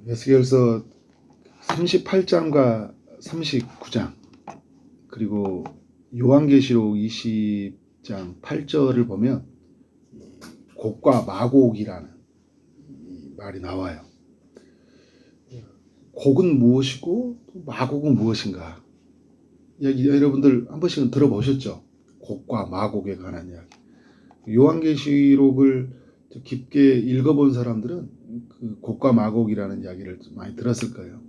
에스겔서 38장과 39장 그리고 요한계시록 20장 8절을 보면 곡과 마곡이라는 말이 나와요. 곡은 무엇이고 또 마곡은 무엇인가? 여러분들 한 번씩은 들어보셨죠? 곡과 마곡에 관한 이야기. 요한계시록을 깊게 읽어본 사람들은 그 곡과 마곡이라는 이야기를 많이 들었을 거예요.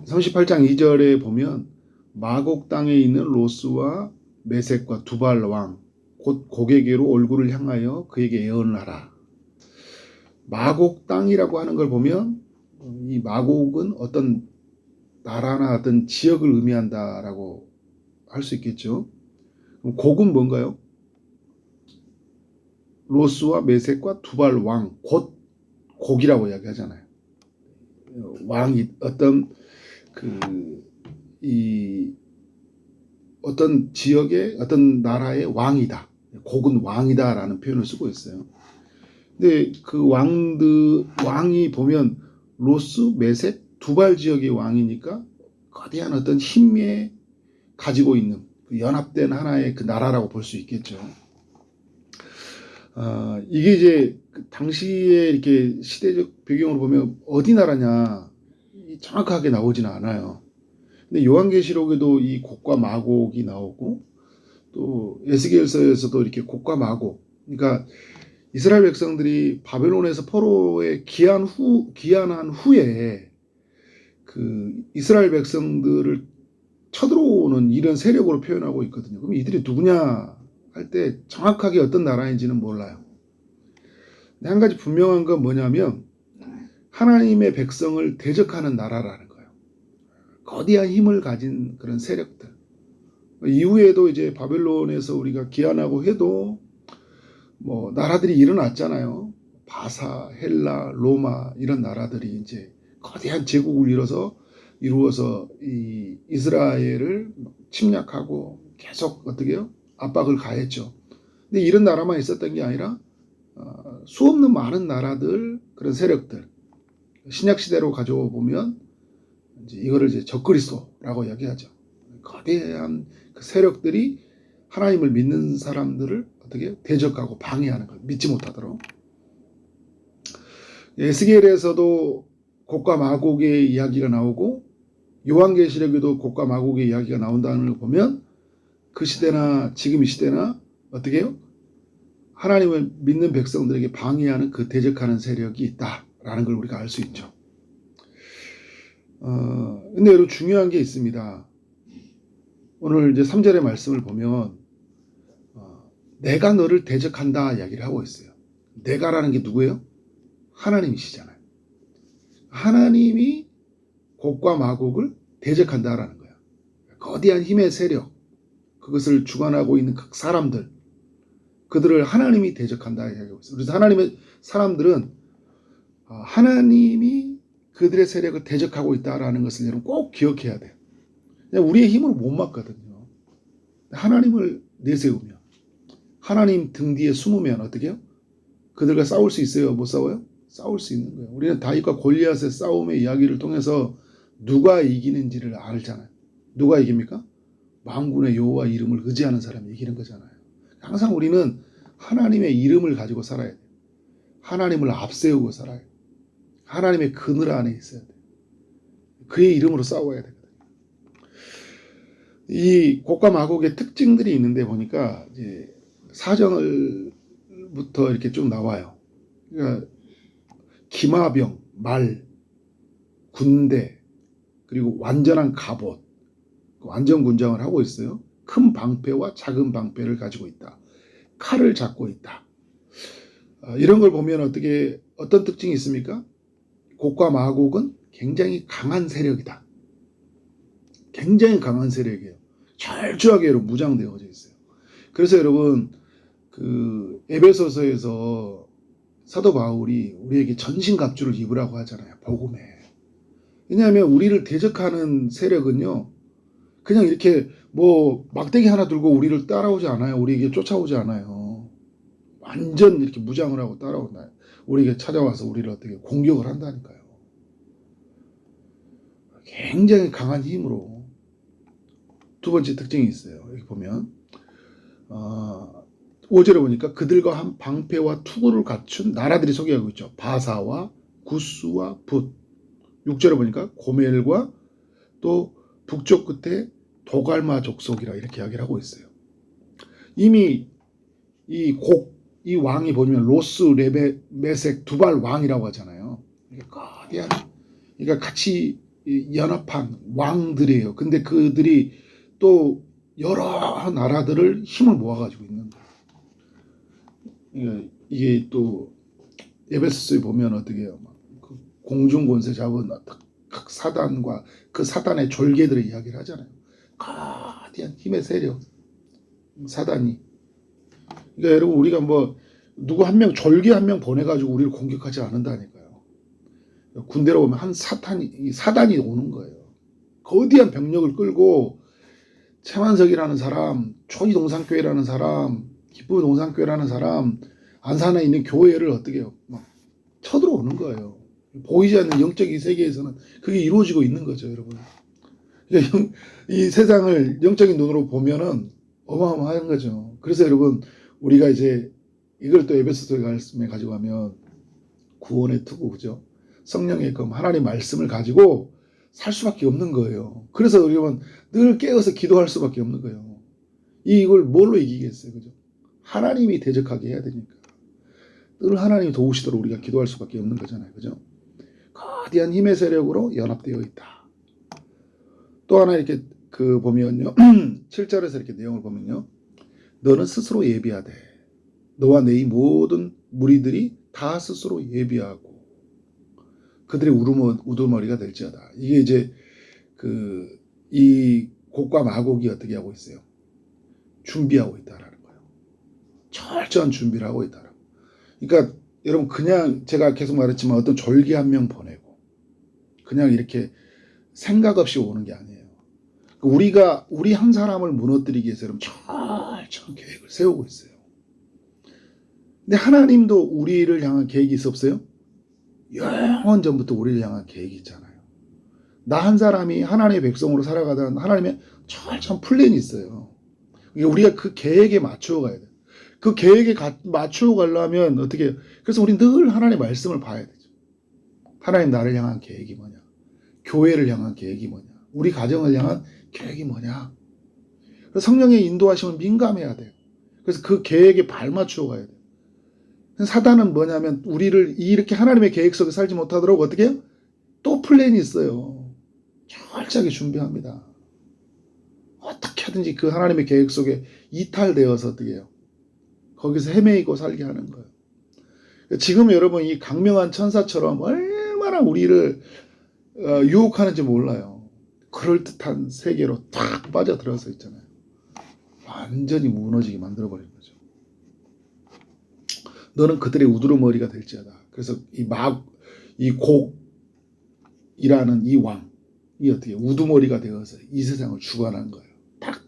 38장 2절에 보면 마곡 땅에 있는 로스와 메섹과 두발 왕 곧 곡에게로 얼굴을 향하여 그에게 예언을 하라. 마곡 땅이라고 하는 걸 보면 이 마곡은 어떤 나라나 어떤 지역을 의미한다라고 할 수 있겠죠. 그럼 곡은 뭔가요? 로스와 메섹과 두발 왕, 곧 곡이라고 이야기하잖아요. 왕이 어떤 어떤 지역의 어떤 나라의 왕이다. 곡은 왕이다라는 표현을 쓰고 있어요. 근데 그 왕이 보면 로스, 메섹, 두발 지역의 왕이니까 거대한 어떤 힘에 가지고 있는 연합된 하나의 그 나라라고 볼 수 있겠죠. 이게 이제 당시에 이렇게 시대적 배경으로 보면 어디 나라냐 정확하게 나오지는 않아요. 근데 요한계시록에도 이 곡과 마곡이 나오고 또 에스겔서에서도 이렇게 곡과 마곡, 그러니까 이스라엘 백성들이 바벨론에서 포로에 귀환한 후에 그 이스라엘 백성들을 쳐들어오는 이런 세력으로 표현하고 있거든요. 그럼 이들이 누구냐 할 때 정확하게 어떤 나라인지는 몰라요. 근데 한 가지 분명한 건 뭐냐면 하나님의 백성을 대적하는 나라라는 거예요. 거대한 힘을 가진 그런 세력들. 이후에도 이제 바벨론에서 우리가 귀환하고 해도 뭐 나라들이 일어났잖아요. 바사, 헬라, 로마 이런 나라들이 이제 거대한 제국을 이루어서 이 이스라엘을 침략하고 계속 어떻게 해요? 압박을 가했죠. 근데 이런 나라만 있었던 게 아니라 수없는 많은 나라들, 그런 세력들, 신약 시대로 가져오 보면 이제 이거를 이제 적그리스도라고 이야기하죠. 거대한 그 세력들이 하나님을 믿는 사람들을 어떻게 대적하고 방해하는 거예요. 믿지 못하도록. 에스겔에서도 곡과 마곡의 이야기가 나오고 요한계시록에도 곡과 마곡의 이야기가 나온다는 걸 보면 그 시대나 지금 이 시대나 어떻게 해요? 하나님을 믿는 백성들에게 방해하는 그 대적하는 세력이 있다라는 걸 우리가 알 수 있죠. 근데 여러분 중요한 게 있습니다. 오늘 이제 3절의 말씀을 보면 내가 너를 대적한다 이야기를 하고 있어요. 내가라는 게 누구예요? 하나님이시잖아요. 하나님이 곡과 마곡을 대적한다라는 거예요. 거대한 힘의 세력, 그것을 주관하고 있는 그 사람들, 그들을 하나님이 대적한다 이야기하고 있어요. 그래서 하나님의 사람들은 하나님이 그들의 세력을 대적하고 있다라는 것을 여러분 꼭 기억해야 돼요. 우리의 힘으로 못 막거든요. 하나님을 내세우면, 하나님 등 뒤에 숨으면 어떻게 해요? 그들과 싸울 수 있어요? 못 싸워요? 싸울 수 있는 거예요. 우리는 다윗과 골리앗의 싸움의 이야기를 통해서 누가 이기는지를 알잖아요. 누가 이깁니까? 만군의 여호와 이름을 의지하는 사람이 이기는 거잖아요. 항상 우리는 하나님의 이름을 가지고 살아야 돼요. 하나님을 앞세우고 살아야 돼요. 하나님의 그늘 안에 있어야 돼요. 그의 이름으로 싸워야 되거든요. 이 곡과 마곡의 특징들이 있는데 보니까 이제 4절부터 이렇게 쭉 나와요. 그러니까 기마병, 말, 군대, 그리고 완전한 갑옷, 완전 군장을 하고 있어요. 큰 방패와 작은 방패를 가지고 있다. 칼을 잡고 있다. 이런 걸 보면 어떤 특징이 있습니까? 곡과 마곡은 굉장히 강한 세력이다. 굉장히 강한 세력이에요. 철저하게 여러분 무장되어져 있어요. 그래서 여러분 그 에베소서에서 사도 바울이 우리에게 전신갑주를 입으라고 하잖아요. 복음에. 왜냐하면 우리를 대적하는 세력은요, 그냥 이렇게 뭐 막대기 하나 들고 우리를 따라오지 않아요. 우리에게 쫓아오지 않아요. 완전 이렇게 무장을 하고 따라온다. 우리에게 찾아와서 우리를 어떻게 공격을 한다니까요. 굉장히 강한 힘으로. 두 번째 특징이 있어요. 여기 보면 5절에 보니까 그들과 한 방패와 투구를 갖춘 나라들이 소개하고 있죠. 바사와 구스와 붓. 6절에 보니까 고멜과 또 북쪽 끝에 도갈마 족속이라 이렇게 이야기를 하고 있어요. 이미 이 왕이 보면 로스 메색 두발 왕이라고 하잖아요. 이게 거대한, 그러니까 같이 연합한 왕들이에요. 근데 그들이 또 여러 나라들을 힘을 모아가지고 있는 거예요. 이게 또 에베소서에 보면 어떻게 해요? 그 공중 권세 잡은 각 사단과 그 사단의 졸개들의 이야기를 하잖아요. 거대한 힘의 세력, 사단이. 그러니까 여러분 우리가 뭐 누구 한 명 졸개 한 명 보내가지고 우리를 공격하지 않는다니까요. 군대로 보면 한 사단이 오는 거예요. 거대한 병력을 끌고 최만석이라는 사람, 초지동산교회라는 사람, 기쁨동산교회라는 사람, 안산에 있는 교회를 어떻게 해요? 막 쳐들어오는 거예요. 보이지 않는 영적인 세계에서는 그게 이루어지고 있는 거죠, 여러분. 그러니까 이 세상을 영적인 눈으로 보면은 어마어마한 거죠. 그래서 여러분 우리가 이제 이걸 또 에베소서에 말씀에 가지고 가면 구원의 투구, 그죠? 성령의 검, 하나님 말씀을 가지고 살 수밖에 없는 거예요. 그래서 여러분 늘 깨어서 기도할 수밖에 없는 거예요. 이걸 뭘로 이기겠어요, 그죠? 하나님이 대적하게 해야 되니까. 늘 하나님이 도우시도록 우리가 기도할 수밖에 없는 거잖아요, 그죠? 거대한 힘의 세력으로 연합되어 있다. 또 하나 이렇게 보면요, 7절에서 이렇게 내용을 보면요, 너는 스스로 예비하되 너와 내 모든 무리들이 다 스스로 예비하고 그들의 우두머리가 될지어다. 이게 이제 이 곡과 마곡이 어떻게 하고 있어요? 준비하고 있다라는 거예요. 철저한 준비를 하고 있다라고. 그러니까 여러분 그냥 제가 계속 말했지만 어떤 졸기 한 명 보내고 그냥 이렇게 생각 없이 오는 게 아니에요. 우리 한 사람을 무너뜨리기 위해서 여러분 철저한 계획을 세우고 있어요. 근데 하나님도 우리를 향한 계획이 있었어요? 영원 전부터 우리를 향한 계획이 있잖아요. 나 한 사람이 하나님의 백성으로 살아가던 하나님의 철저한 플랜이 있어요. 우리가 그 계획에 맞추어 가야 돼요. 그 계획에 맞추어 가려면 어떻게 해요? 그래서 우리는 늘 하나님의 말씀을 봐야 되죠. 하나님 나를 향한 계획이 뭐냐? 교회를 향한 계획이 뭐냐? 우리 가정을 향한 계획이 뭐냐? 그래서 성령의 인도하심을 민감해야 돼요. 그래서 그 계획에 발맞추어 가야 돼요. 사단은 뭐냐면 우리를 이렇게 하나님의 계획 속에 살지 못하도록 어떻게 해요? 또 플랜이 있어요. 철저하게 준비합니다. 어떻게 하든지 그 하나님의 계획 속에 이탈되어서 어떻게 해요? 거기서 헤매이고 살게 하는 거예요. 지금 여러분 이 강명한 천사처럼 얼마나 우리를 유혹하는지 몰라요. 그럴듯한 세계로 탁 빠져들어서 있잖아요. 완전히 무너지게 만들어버린 거죠. 너는 그들의 우두머리가 될지어다. 그래서 이 곡이라는 이 왕이 어떻게 우두머리가 되어서 이 세상을 주관한 거예요. 탁탁탁.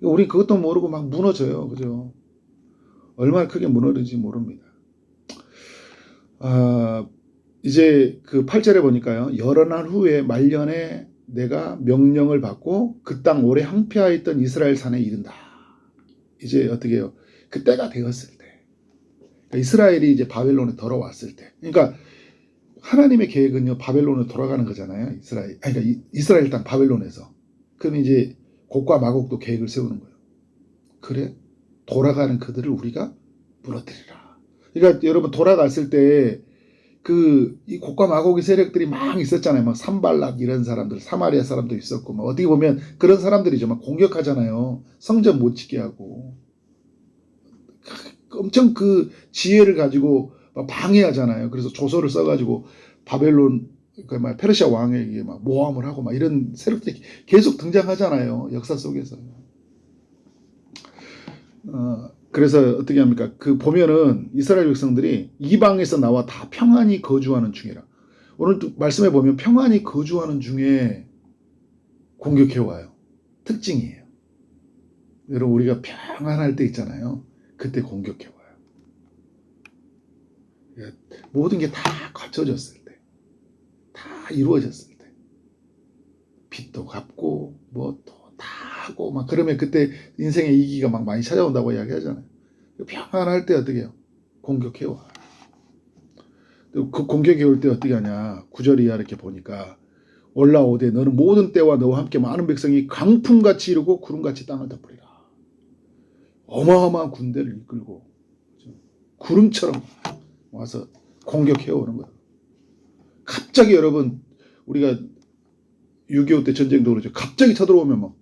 우리 그것도 모르고 막 무너져요, 그죠? 얼마나 크게 무너지는지 모릅니다. 이제 그 8절에 보니까요, 여러 날 후에 말년에 내가 명령을 받고 그 땅 오래 항폐하였던 이스라엘 산에 이른다. 이제 어떻게 해요? 그 때가 되었을 때. 그러니까 이스라엘이 이제 바벨론에 돌아왔을 때. 그러니까 하나님의 계획은요, 바벨론으로 돌아가는 거잖아요. 그러니까 이스라엘 땅 바벨론에서. 그럼 이제 곡과 마곡도 계획을 세우는 거예요. 그래? 돌아가는 그들을 우리가 무너뜨리라. 그러니까 여러분 돌아갔을 때 이 곡과 마곡의 세력들이 막 있었잖아요. 막 산발락 이런 사람들, 사마리아 사람도 있었고, 막 어떻게 보면 그런 사람들이죠. 막 공격하잖아요. 성전 못 짓게 하고. 엄청 그 지혜를 가지고 막 방해하잖아요. 그래서 조서를 써가지고 바벨론, 페르시아 왕에게 막 모함을 하고 막 이런 세력들이 계속 등장하잖아요. 역사 속에서. 그래서 어떻게 합니까? 보면은 이스라엘 백성들이 이방에서 나와 다 평안히 거주하는 중이라. 오늘 또 말씀해 보면 평안히 거주하는 중에 공격해와요. 특징이에요. 여러분 우리가 평안할 때 있잖아요. 그때 공격해와요. 모든 게 다 갖춰졌을 때. 이루어졌을 때 빚도 갚고 뭐 또 다 하고 막 그러면 그때 인생의 이기가 막 많이 찾아온다고 이야기하잖아요. 평안할 때 어떻게 해요? 공격해와. 그 공격해 올 때 어떻게 하냐? 9절 이하 이렇게 보니까 올라오되 너는 모든 때와 너와 함께 많은 백성이 강풍같이 이루고 구름같이 땅을 덮으리라. 어마어마한 군대를 이끌고 구름처럼 와서 공격해 오는 거예요. 갑자기 여러분 우리가 6.25 때 전쟁도 그렇죠. 갑자기 쳐들어오면 막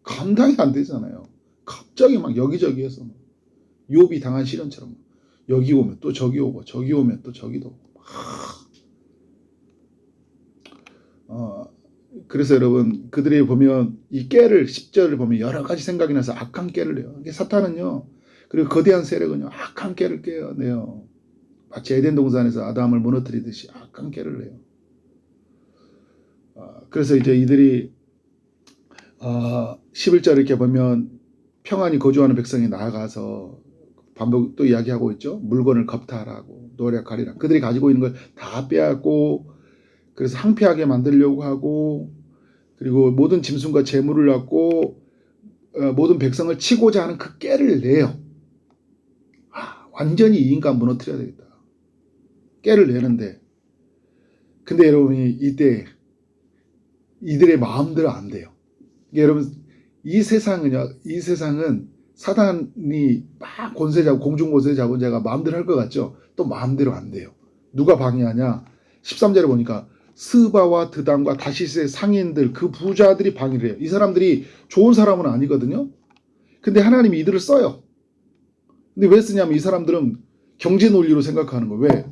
감당이 안 되잖아요. 갑자기 막 여기저기에서 욥이 당한 시련처럼 여기 오면 또 저기 오고 저기 오면 또 저기도 오고 그래서 여러분 그들이 보면 이 깨를 10절을 보면 여러 가지 생각이 나서 악한 깨를 내요. 이게 사탄은요. 그리고 거대한 세력은요. 악한 깨를 내요. 마치 에덴 동산에서 아담을 무너뜨리듯이 악한 깨를 내요. 그래서 이제 이들이 11절 이렇게 보면 평안히 거주하는 백성이 나아가서 반복 또 이야기하고 있죠. 물건을 겁탈하고 노력하리라. 그들이 가지고 있는 걸 다 빼앗고 그래서 항폐하게 만들려고 하고 그리고 모든 짐승과 재물을 얻고 모든 백성을 치고자 하는 그 깨를 내요. 완전히 이 인간 무너뜨려야 되겠다. 깨를 내는데 근데 여러분이 이때 이들의 마음대로 안 돼요. 여러분 이 세상은 사단이 막 권세 잡고 공중 권세 잡은 자가 마음대로 할 것 같죠. 또 마음대로 안 돼요. 누가 방해하냐? 13절에 보니까 스바와 드단과 다시스의 상인들 그 부자들이 방해를 해요. 이 사람들이 좋은 사람은 아니거든요. 근데 하나님이 이들을 써요. 근데 왜 쓰냐면 이 사람들은 경제 논리로 생각하는 거예요. 왜?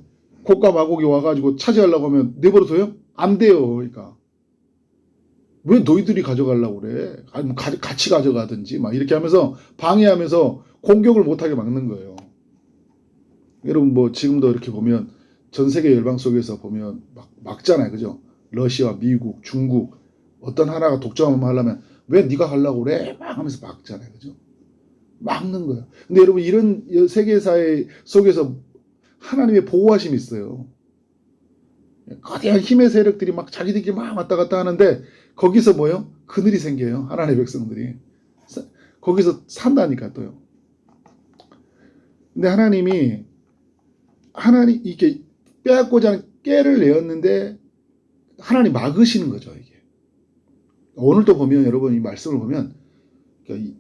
고가 마곡이 와가지고 차지하려고 하면 내버려둬요? 안 돼요. 그러니까 왜 너희들이 가져가려고 그래? 아니 같이 가져가든지 막 이렇게 하면서 방해하면서 공격을 못하게 막는 거예요. 여러분 뭐 지금도 이렇게 보면 전 세계 열방 속에서 보면 막잖아요. 그죠? 러시아, 미국, 중국 어떤 하나가 독점을 하려면 왜 네가 가려고 그래? 막 하면서 막잖아요. 그죠? 막는 거예요. 근데 여러분 이런 세계사회 속에서 하나님의 보호하심이 있어요. 거대한 힘의 세력들이 막 자기들끼리 막 왔다 갔다 하는데 거기서 뭐요? 그늘이 생겨요. 하나님의 백성들이. 거기서 산다니까 또요. 근데 하나님이 이렇게 빼앗고자 하는 깨를 내었는데 하나님 막으시는 거죠. 이게. 오늘도 보면 여러분 이 말씀을 보면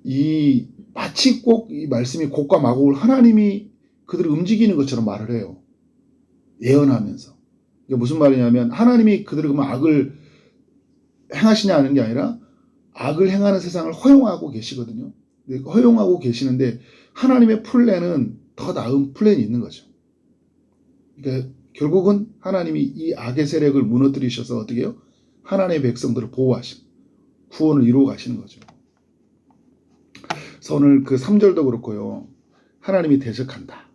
이 마치 꼭 이 말씀이 곡과 마곡을 하나님이 그들을 움직이는 것처럼 말을 해요. 예언하면서. 이게 무슨 말이냐면 하나님이 그들을 그러면 악을 행하시냐 하는 게 아니라 악을 행하는 세상을 허용하고 계시거든요. 허용하고 계시는데 하나님의 플랜은 더 나은 플랜이 있는 거죠. 그러니까 결국은 하나님이 이 악의 세력을 무너뜨리셔서 어떻게 해요? 하나님의 백성들을 보호하시고 구원을 이루어 가시는 거죠. 그래서 오늘 그 3절도 그렇고요. 하나님이 대적한다.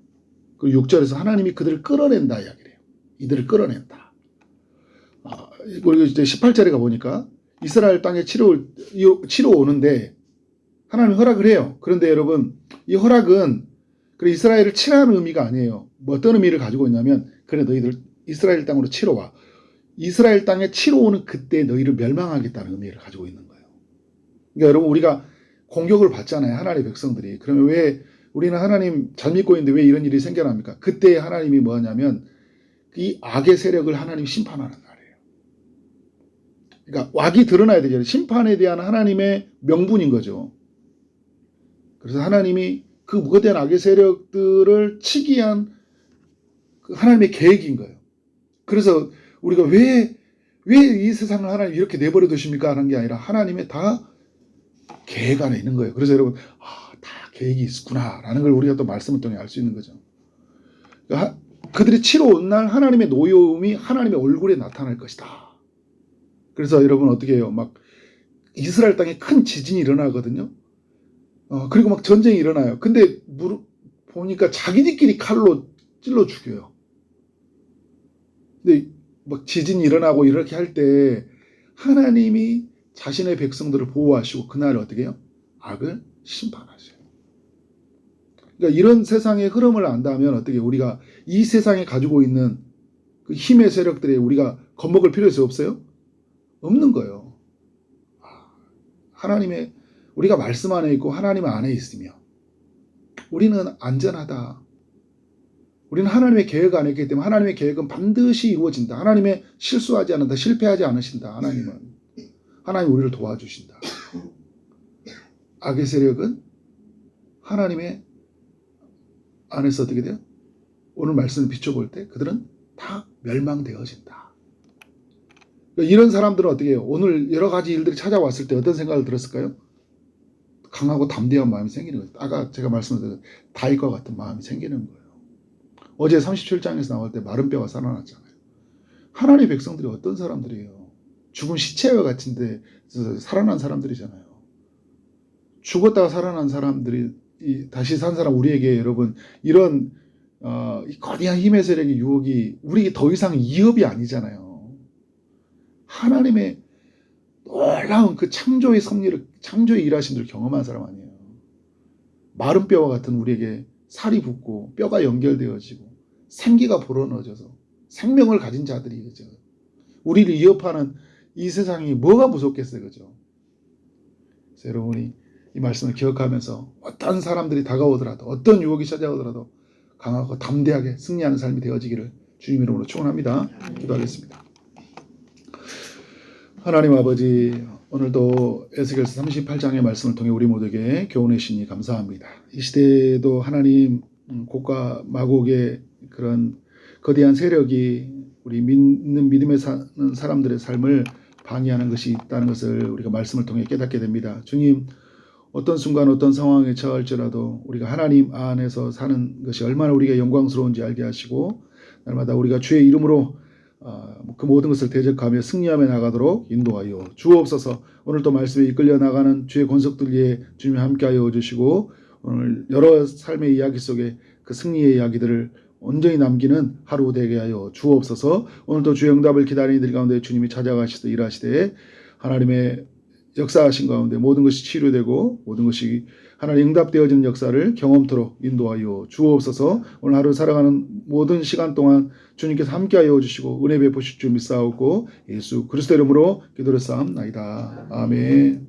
그리고 6절에서 하나님이 그들을 끌어낸다 이야기를 해요. 이들을 끌어낸다. 그리고 이제 18절에 가보니까 이스라엘 땅에 치러 오는데 하나님이 허락을 해요. 그런데 여러분 이 허락은 그래 이스라엘을 치라는 의미가 아니에요. 뭐 어떤 의미를 가지고 있냐면 그래 너희들 이스라엘 땅으로 치러 와. 이스라엘 땅에 치러 오는 그때 너희를 멸망하겠다는 의미를 가지고 있는 거예요. 그러니까 여러분 우리가 공격을 받잖아요. 하나님의 백성들이. 그러면 왜 우리는 하나님 잘 믿고 있는데 왜 이런 일이 생겨납니까? 그때 하나님이 뭐냐면 이 악의 세력을 하나님이 심판하는 날이에요. 그러니까 악이 드러나야 되잖아요. 심판에 대한 하나님의 명분인 거죠. 그래서 하나님이 그 거대한 악의 세력들을 치기 위한 그 하나님의 계획인 거예요. 그래서 우리가 왜 이 세상을 하나님 이렇게 내버려 두십니까? 하는 게 아니라 하나님의 다 계획 안에 있는 거예요. 그래서 여러분 다 계획이 있구나라는 걸 우리가 또 말씀을 통해 알 수 있는 거죠. 그러니까 그들이 치러 온 날 하나님의 노여움이 하나님의 얼굴에 나타날 것이다. 그래서 여러분 어떻게 해요? 막 이스라엘 땅에 큰 지진이 일어나거든요. 그리고 막 전쟁이 일어나요. 근데 보니까 자기들끼리 칼로 찔러 죽여요. 근데 막 지진이 일어나고 이렇게 할 때 하나님이 자신의 백성들을 보호하시고 그날을 어떻게 해요? 악을 심판하셔요. 그러니까 이런 세상의 흐름을 안다면 어떻게 우리가 이 세상에 가지고 있는 그 힘의 세력들에 우리가 겁먹을 필요 없어요? 없는 거예요. 하나님의 우리가 말씀 안에 있고 하나님 안에 있으며 우리는 안전하다. 우리는 하나님의 계획 안에 있기 때문에 하나님의 계획은 반드시 이루어진다. 하나님의 실수하지 않는다. 실패하지 않으신다. 하나님 우리를 도와주신다. 악의 세력은 하나님의 안에서 어떻게 돼요? 오늘 말씀을 비춰볼 때 그들은 다 멸망되어진다. 그러니까 이런 사람들은 어떻게 해요? 오늘 여러 가지 일들이 찾아왔을 때 어떤 생각을 들었을까요? 강하고 담대한 마음이 생기는 거예요. 아까 제가 말씀드린 다윗과 같은 마음이 생기는 거예요. 어제 37장에서 나올 때 마른 뼈가 살아났잖아요. 하나님의 백성들이 어떤 사람들이에요? 죽은 시체와 같은데 살아난 사람들이잖아요. 죽었다가 살아난 사람들이 다시 산 사람 우리에게 여러분 이런 이 거대한 힘의 세력의 유혹이 우리에게 더 이상 위협이 아니잖아요. 하나님의 놀라운 그 창조의 섭리를 창조의 일하심을 경험한 사람 아니에요. 마른 뼈와 같은 우리에게 살이 붙고 뼈가 연결되어지고 생기가 불어넣어져서 생명을 가진 자들이 그죠. 우리를 위협하는 이 세상이 뭐가 무섭겠어요, 그죠? 그래서 여러분이 이 말씀을 기억하면서 어떤 사람들이 다가오더라도 어떤 유혹이 찾아오더라도 강하고 담대하게 승리하는 삶이 되어지기를 주님 이름으로 축원합니다. 기도하겠습니다. 하나님 아버지, 오늘도 에스겔서 38장의 말씀을 통해 우리 모두에게 교훈해 주시니 감사합니다. 이 시대에도 하나님 곡과 마곡의 그런 거대한 세력이 우리 믿는 믿음에 사는 사람들의 삶을 방해하는 것이 있다는 것을 우리가 말씀을 통해 깨닫게 됩니다. 주님, 어떤 순간 어떤 상황에 처할지라도 우리가 하나님 안에서 사는 것이 얼마나 우리가 영광스러운지 알게 하시고 날마다 우리가 주의 이름으로 그 모든 것을 대적하며 승리하며 나가도록 인도하여 주옵소서. 오늘도 말씀에 이끌려 나가는 주의 권속들 위에 주님이 함께하여 주시고 오늘 여러 삶의 이야기 속에 그 승리의 이야기들을 온전히 남기는 하루 되게 하여 주옵소서. 오늘도 주의 응답을 기다리는 이들 가운데 주님이 찾아가시되 일하시되 하나님의 역사하신 가운데 모든 것이 치료되고 모든 것이 하나님 응답되어지는 역사를 경험토록 인도하여 주옵소서. 오늘 하루 살아가는 모든 시간 동안 주님께서 함께하여 주시고 은혜 베푸실 줄 믿사옵고 예수 그리스도 이름으로 기도를 쌓옵나이다. 아멘.